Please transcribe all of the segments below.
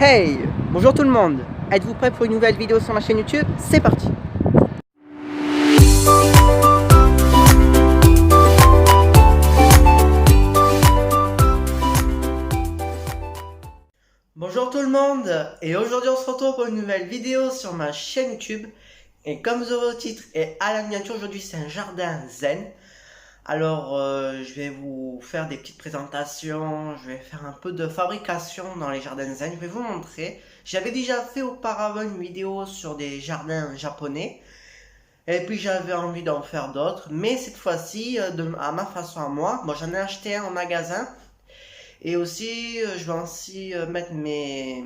Hey! Bonjour tout le monde! Êtes-vous prêts pour une nouvelle vidéo sur ma chaîne YouTube? C'est parti! Bonjour tout le monde! Et aujourd'hui on se retrouve pour une nouvelle vidéo sur ma chaîne YouTube. Et comme vous aurez au titre et à la miniature, aujourd'hui c'est un jardin zen. Alors je vais vous faire des petites présentations, je vais faire un peu de fabrication dans les jardins zen, je vais vous montrer. J'avais déjà fait auparavant une vidéo sur des jardins japonais, et puis j'avais envie d'en faire d'autres, mais cette fois-ci à ma façon à moi. Bon, j'en ai acheté un en magasin, et aussi je vais aussi mettre mes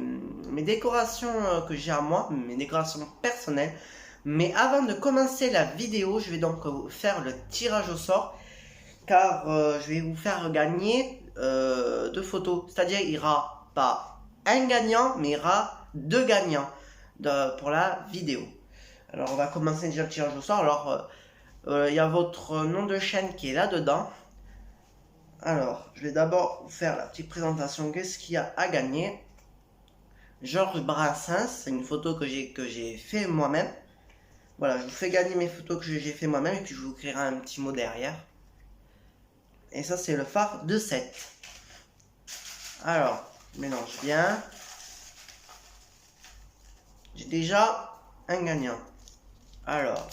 décorations que j'ai à moi, mes décorations personnelles. Mais avant de commencer la vidéo, je vais donc faire le tirage au sort, car je vais vous faire gagner 2 photos. C'est-à-dire il n'y aura pas un gagnant, mais il y aura 2 gagnants pour la vidéo. Alors on va commencer déjà le tirage au sort. Alors il y a votre nom de chaîne qui est là-dedans. Alors je vais d'abord vous faire la petite présentation. Qu'est-ce qu'il y a à gagner? Georges Brassens, c'est une photo que j'ai fait moi-même. Voilà, je vous fais gagner mes photos que j'ai fait moi-même, et puis je vous écrirai un petit mot derrière. Et ça, c'est le phare de 7. Alors, je mélange bien. J'ai déjà un gagnant. Alors,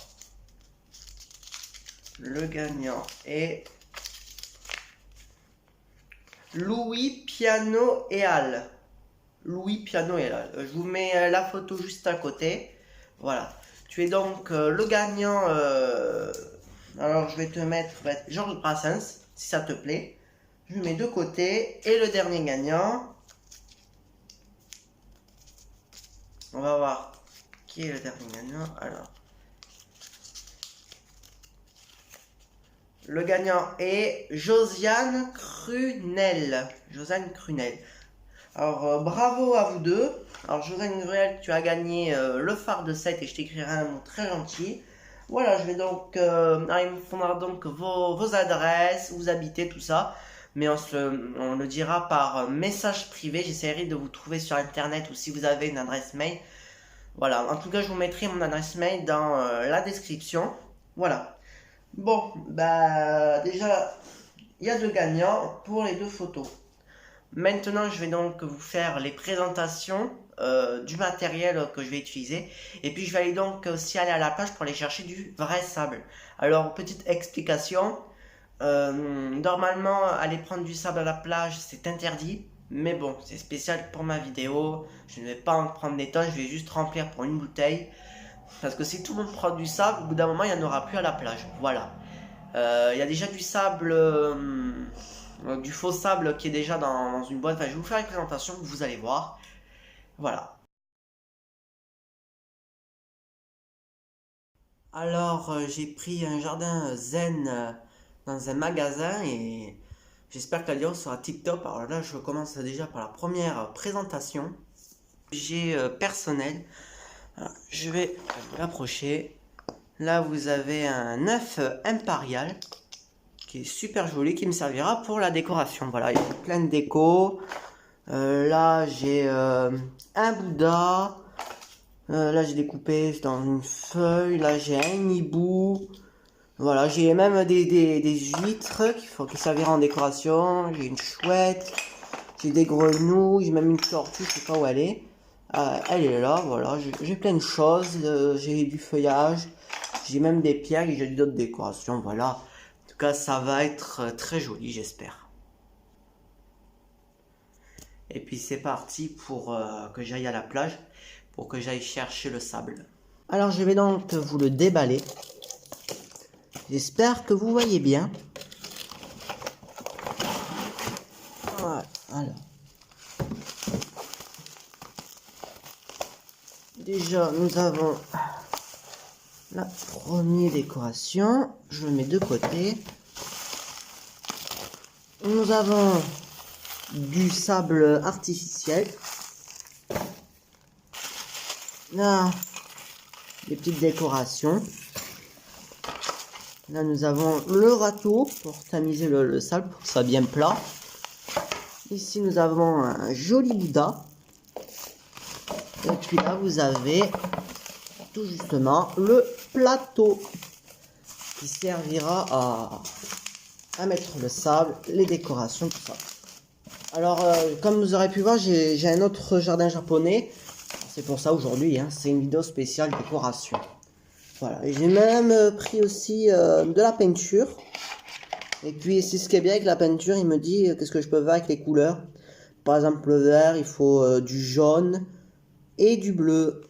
le gagnant est Louis Piano et Al. Louis Piano et Al. Je vous mets la photo juste à côté. Voilà. Tu es donc le gagnant. Alors, je vais te mettre Georges Brassens, si ça te plaît. Je mets de côté. Et le dernier gagnant. On va voir qui est le dernier gagnant. Alors. Le gagnant est Josiane Crunel. Josiane Crunel. Alors, bravo à vous deux. Alors, Josiane Crunel, tu as gagné le phare de 7 et je t'écrirai un mot très gentil. Voilà, je vais donc... il me faudra donc vos adresses, où vous habitez, tout ça. Mais on le dira par message privé. J'essaierai de vous trouver sur internet, ou si vous avez une adresse mail. Voilà, en tout cas, je vous mettrai mon adresse mail dans la description. Voilà. Bon, bah déjà, il y a 2 gagnants pour les 2 photos. Maintenant, je vais donc vous faire les présentations du matériel que je vais utiliser. Et puis, je vais aller donc aussi aller à la plage pour aller chercher du vrai sable. Alors, petite explication. Normalement, aller prendre du sable à la plage, c'est interdit. Mais bon, c'est spécial pour ma vidéo. Je ne vais pas en prendre des tonnes, je vais juste remplir pour une bouteille. Parce que si tout le monde prend du sable, au bout d'un moment, il n'y en aura plus à la plage. Voilà. Il y a déjà du sable, du faux sable qui est déjà dans une boîte. Enfin, je vais vous faire une présentation, vous allez voir. Voilà. Alors, j'ai pris un jardin zen dans un magasin et j'espère que la vidéo sera tip top. Alors là, je commence déjà par la première présentation. J'ai personnel. Alors, je vais vous l'approcher. Là, vous avez un œuf impérial qui est super joli, qui me servira pour la décoration. Voilà, il y a plein de déco. Là, j'ai un Bouddha. Là, j'ai découpé dans une feuille. Là, j'ai un hibou. Voilà, j'ai même des huîtres qui serviront en décoration. J'ai une chouette. J'ai des grenouilles. J'ai même une tortue, je sais pas où elle est. Elle est là, voilà. J'ai plein de choses. J'ai du feuillage. J'ai même des pierres et j'ai d'autres décorations, voilà. En tout cas, ça va être très joli, j'espère. Et puis c'est parti pour que j'aille à la plage, pour que j'aille chercher le sable. Alors je vais donc vous le déballer. J'espère que vous voyez bien. Voilà. Déjà, nous avons la première décoration. Je le mets de côté. Nous avons du sable artificiel. Là, des petites décorations. Là, nous avons le râteau pour tamiser le sable, pour que ça soit bien plat. Ici, nous avons un joli Bouddha. puis là, vous avez tout justement le plateau qui servira à mettre le sable, les décorations, tout ça. Alors, comme vous aurez pu voir, j'ai un autre jardin japonais. C'est pour ça aujourd'hui, hein, c'est une vidéo spéciale décoration. Voilà, j'ai même pris aussi de la peinture. Et puis, c'est ce qui est bien avec la peinture, il me dit qu'est-ce que je peux faire avec les couleurs. Par exemple, le vert, il faut du jaune et du bleu.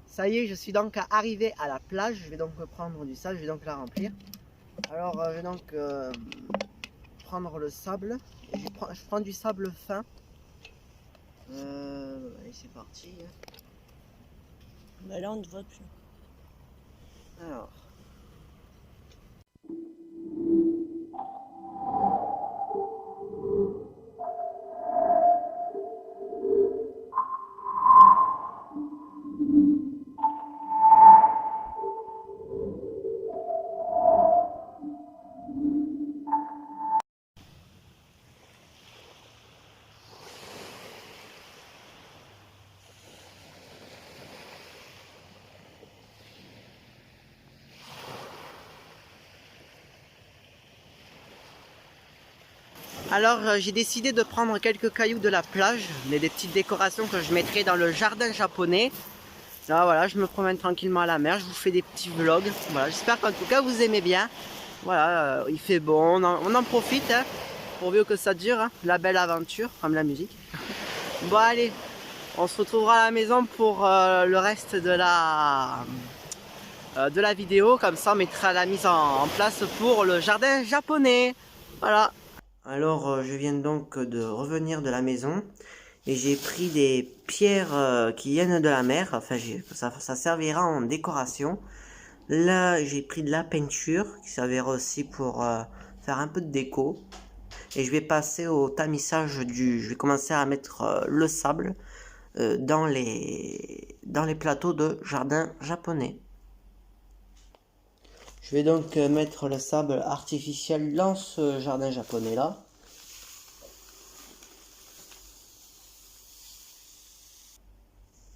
Ça y est, je suis donc arrivé à la plage. Je vais donc prendre du sable, je vais donc la remplir. Alors, je vais donc prendre le sable. Je prends du sable fin. Allez, c'est parti. Bah là, on ne voit plus. Alors. Alors j'ai décidé de prendre quelques cailloux de la plage, mais des petites décorations que je mettrai dans le jardin japonais. Là voilà, je me promène tranquillement à la mer, je vous fais des petits vlogs. Voilà, j'espère qu'en tout cas vous aimez bien. Voilà, il fait bon, on en profite, hein, pourvu que ça dure, hein, la belle aventure, comme la musique. Bon allez, on se retrouvera à la maison pour le reste de la vidéo. Comme ça on mettra la mise en place pour le jardin japonais. Voilà. Alors, je viens donc de revenir de la maison et j'ai pris des pierres qui viennent de la mer. Enfin, ça servira en décoration. Là, j'ai pris de la peinture qui servira aussi pour faire un peu de déco. Et je vais passer au tamisage je vais commencer à mettre le sable dans les plateaux de jardin japonais. Je vais donc mettre le sable artificiel dans ce jardin japonais là.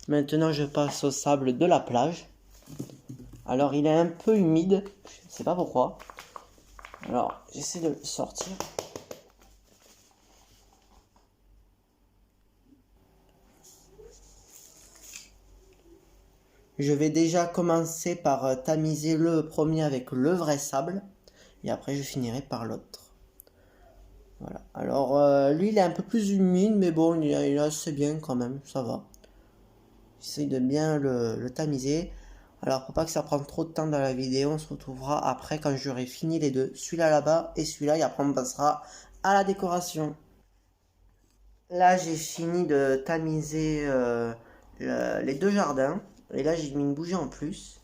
Maintenant je passe au sable de la plage. Alors il est un peu humide, je ne sais pas pourquoi. Alors j'essaie de le sortir. Je vais déjà commencer par tamiser le premier avec le vrai sable. Et après je finirai par l'autre. Voilà. Alors lui il est un peu plus humide, mais bon il est assez bien quand même, ça va. J'essaie de bien le tamiser. Alors pour pas que ça prenne trop de temps dans la vidéo, on se retrouvera après quand j'aurai fini les deux. Celui-là là-bas et celui-là, et après on passera à la décoration. Là j'ai fini de tamiser les deux jardins. Et là j'ai mis une bougie en plus.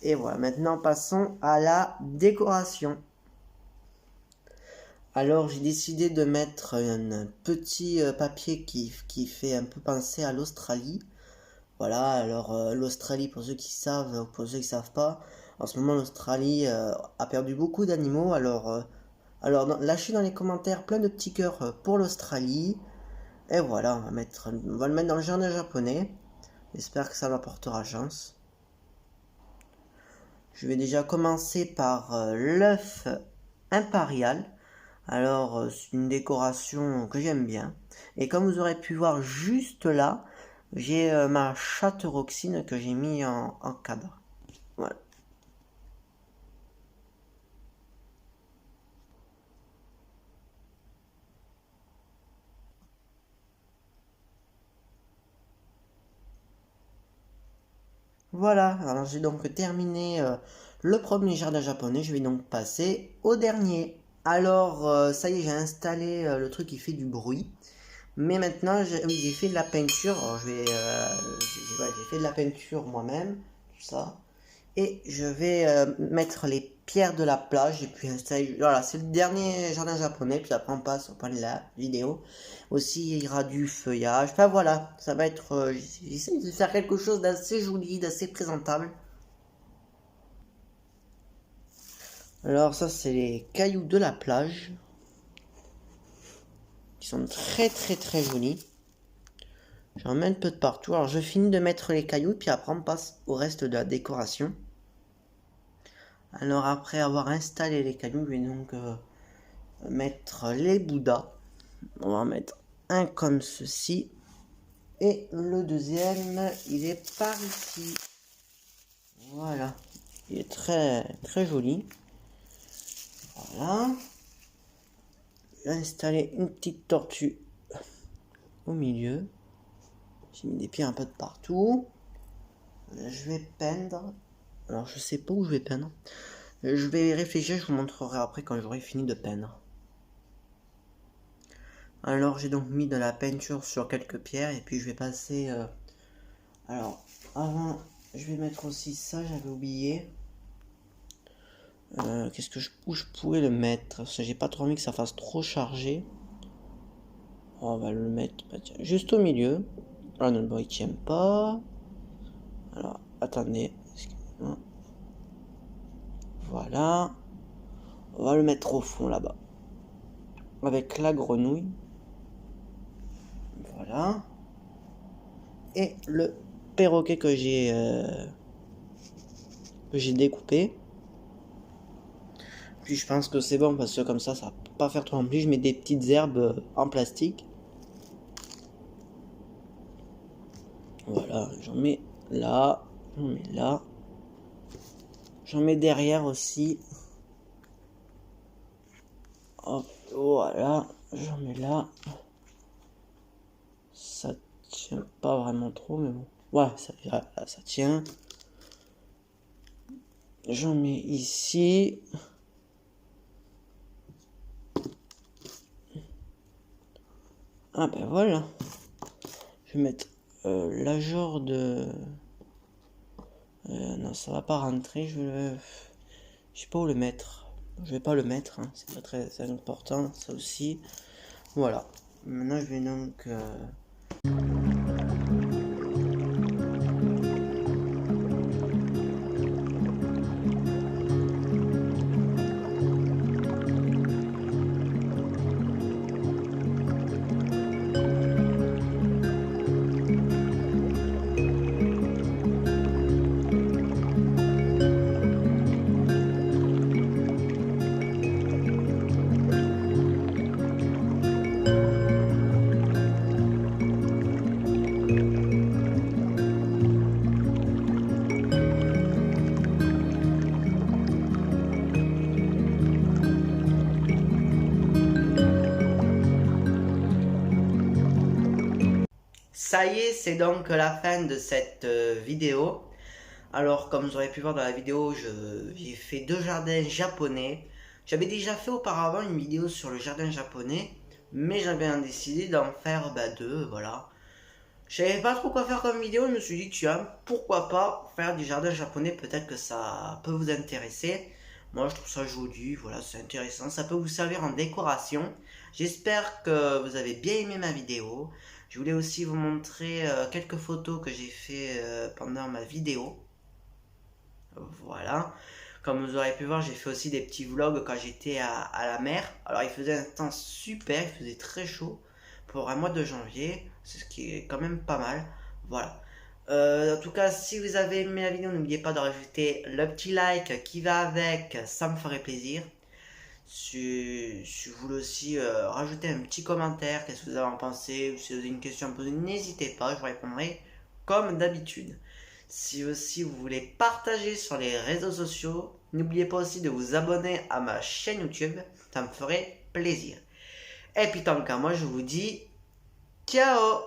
Et voilà, maintenant passons à la décoration. Alors j'ai décidé de mettre un petit papier qui fait un peu penser à l'Australie. Voilà, alors l'Australie, pour ceux qui savent ou pour ceux qui savent pas, en ce moment l'Australie a perdu beaucoup d'animaux. Alors lâchez dans les commentaires plein de petits cœurs pour l'Australie. Et voilà, on va le mettre dans le jardin japonais. J'espère que ça m'apportera chance. Je vais déjà commencer par l'œuf impérial. Alors c'est une décoration que j'aime bien. Et comme vous aurez pu voir juste là, j'ai ma chatte Roxine que j'ai mis en cadre. Voilà. Voilà, alors j'ai donc terminé le premier jardin japonais, je vais donc passer au dernier. Alors ça y est, j'ai installé le truc qui fait du bruit. Mais maintenant, j'ai fait de la peinture. Alors, j'ai fait de la peinture moi-même, tout ça. Et je vais mettre les pierres de la plage. Et puis installer. Voilà, c'est le dernier jardin japonais. Puis après, on passe au point de la vidéo. Aussi, il y aura du feuillage. Enfin voilà, ça va être. J'essaie de faire quelque chose d'assez joli, d'assez présentable. Alors, ça, c'est les cailloux de la plage. Qui sont très très très jolis. J'en mets un peu de partout. Alors je finis de mettre les cailloux, puis après on passe au reste de la décoration. Alors après avoir installé les cailloux, je vais donc mettre les bouddhas. On va en mettre un comme ceci. Et le deuxième, il est par ici. Voilà. Il est très très joli. Voilà. J'ai installé une petite tortue au milieu. J'ai mis des pierres un peu de partout. Je vais peindre. Alors je sais pas où je vais peindre. Je vais réfléchir, je vous montrerai après quand j'aurai fini de peindre. Alors j'ai donc mis de la peinture sur quelques pierres et puis je vais passer... Alors avant, je vais mettre aussi ça, j'avais oublié. Où je pourrais le mettre? Parce que j'ai pas trop envie que ça fasse trop chargé. On va le mettre tiens, juste au milieu. Ah non, bon, il tient pas. Alors, attendez. Excusez-moi. Voilà. On va le mettre au fond là-bas. Avec la grenouille. Voilà. Et le perroquet que j'ai découpé. Puis je pense que c'est bon parce que comme ça va pas faire trop rempli. Je mets des petites herbes en plastique. Voilà, j'en mets là, j'en mets là. J'en mets derrière aussi. Hop, voilà, j'en mets là. Ça tient pas vraiment trop, mais bon. Ouais, ça tient. J'en mets ici. Ah ben voilà. Je vais mettre la genre de... non, ça va pas rentrer. Je sais pas où le mettre. Je vais pas le mettre. Hein. C'est pas très important, ça aussi. Voilà. Maintenant, je vais donc... Ça y est, c'est donc la fin de cette vidéo. Alors, comme vous aurez pu voir dans la vidéo, j'ai fait 2 jardins japonais. J'avais déjà fait auparavant une vidéo sur le jardin japonais, mais j'avais décidé d'en faire 2, voilà. Je savais pas trop quoi faire comme vidéo, je me suis dit, tiens, pourquoi pas faire du jardin japonais, peut-être que ça peut vous intéresser. Moi, je trouve ça joli, voilà, c'est intéressant, ça peut vous servir en décoration. J'espère que vous avez bien aimé ma vidéo. Je voulais aussi vous montrer quelques photos que j'ai fait pendant ma vidéo. Voilà. Comme vous aurez pu voir, j'ai fait aussi des petits vlogs quand j'étais à la mer. Alors il faisait un temps super, il faisait très chaud pour un mois de janvier, ce qui est quand même pas mal. Voilà. En tout cas, si vous avez aimé la vidéo, n'oubliez pas de rajouter le petit like qui va avec, ça me ferait plaisir. Si vous voulez aussi rajouter un petit commentaire, qu'est-ce que vous avez en pensé, ou si vous avez une question à me poser, n'hésitez pas, je vous répondrai comme d'habitude. Si aussi vous voulez partager sur les réseaux sociaux, n'oubliez pas aussi de vous abonner à ma chaîne YouTube, ça me ferait plaisir. Et puis tant qu'à moi, je vous dis ciao!